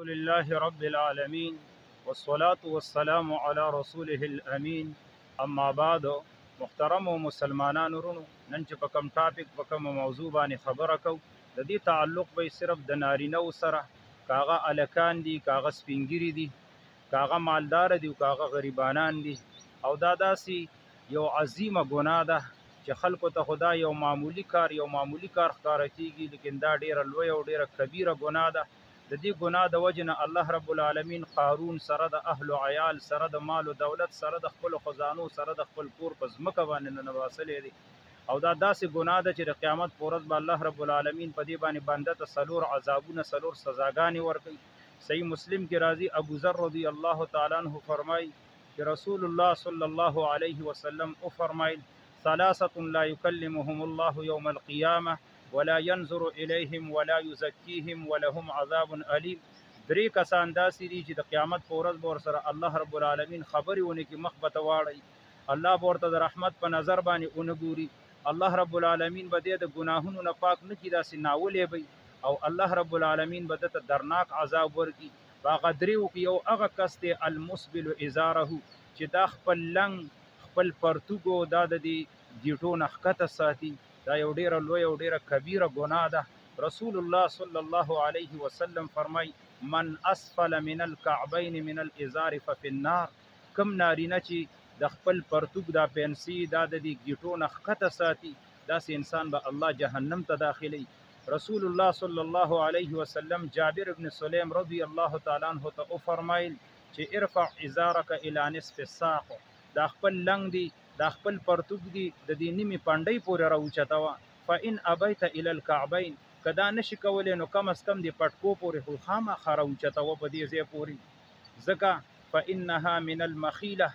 لله رب العالمين والصلاة والسلام على رسوله الأمين. اما بعد، محترم و مسلمانان ورونو، نن چې په کوم ټاپک په کوم موضوع باندې خبره کوو، د دې تعلق به صرف د نارینه سره، کاغه الکان دي، کاغه سپینګری دي، کاغه مالدار دي او کاغه غریبانان دي. او دا داسې یو عظیمه ګناه ده چې خلکو ته خدا یو معمولی کار ښکاره کیږي، لیکن دا ډیره لوی او ډیره کبیره ګناه ده. د دې ګناه د وجې نه الله رب العالمین قارون سره د اهل و عیال سره د مال و دولت سره د خپلو خزانو سره د خپل کور په ځمکه باندې ننباسلی دی. او دا داسې ګناه ده چې د قیامت په ورځ به الله رب العالمین په دې باندې بنده ته څلور عذابونه، څلور سزاګانې ورکوي. صحیح مسلم کې راځي، ابو ذر رضی الله تعالی عنه فرمایي چې رسول الله صلی الله علیه وسلم فرمایل: ثلاثة لا يكلمهم الله يوم القيامة ولا ينظر إليهم ولا يزكيهم ولهم عذاب أليم. درې کسان داسې دي چې د قیامت په ورځ به ورسره الله رب العالمین خبرې ونه کړي، مخ به ته واړوي، الله به ورته د رحمت په نظر باندې ونه ګوري، الله رب العالمین به دې د ګناهونو نه پاک نه کړي، داسې ناولې به، او الله رب العالمین به دته درناک عذاب ورکړي. په هغه دریو کې یو هغه کس دی المسبل ازاره، چې دا خپل لنګ، خپل پرتوګو دا د دې ګیټو نه ښکته ساتي. دا یو ډیره لوی او ډیره کبیره ګناه ده. رسول الله صلی الله علیه وسلم فرمای: من اسفل من الكعبین من الازار ففي النار. کم نارینه چې د خپل پرتوګ دا پنسي دا د دې ګیټو نه ښکته ساتي، داسې انسان به الله جهنم ته داخلي. رسول الله صلی الله علیه وسلم جابر ابن سلیم رضی الله تعالی عنہ ته فرمایل چې ارفع ازارک الى نصف الساق. دا خپل لنګ دی، دا خپل پرتوګ دی، د دې نیمې پنډۍ پورې راوچتوه. فإن ابیت الى الكعبین، که دا نشي کولی نو کم از کم د پټکو پورې خو خامخا راوچتوه په دې ځای پورې. ځکه فإنها من المخیله،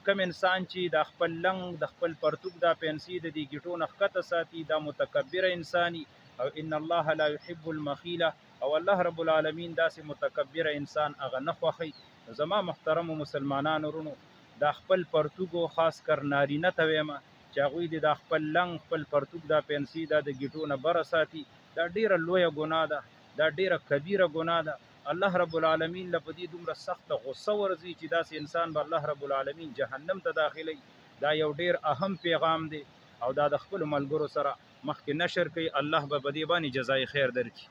کم انسان چې دا خپل لنګ، د خپل پرتوګ دا پنسي د دې ګیټو نه ښکته ساتي، دا متکبره انساني. او ان الله لا يحب المخیله، او الله رب العالمین داسې متکبره انسان هغه نه خوښوي. زما محترم مسلمانانو ورونو، دا خپل پرتوګو خاص کر نارینه ته وایم چې هغوی د دا خپل لنګ، خپل پرتوګ دا پنسي دا د ګیټو نه بره ساتي. دا ډیره لویه ګناه ده، دا ډیره کبیره ګناه ده. الله رب العالمین له په دې دومره سخته غصه ورځي چې داسې انسان به الله رب العالمین جهنم ته داخلي. دا یو ډیر اهم پیغام دی، او دا د خپلو ملګرو سره مخکې نشر کوي. الله به په دې باندې جزای خیر درکړي.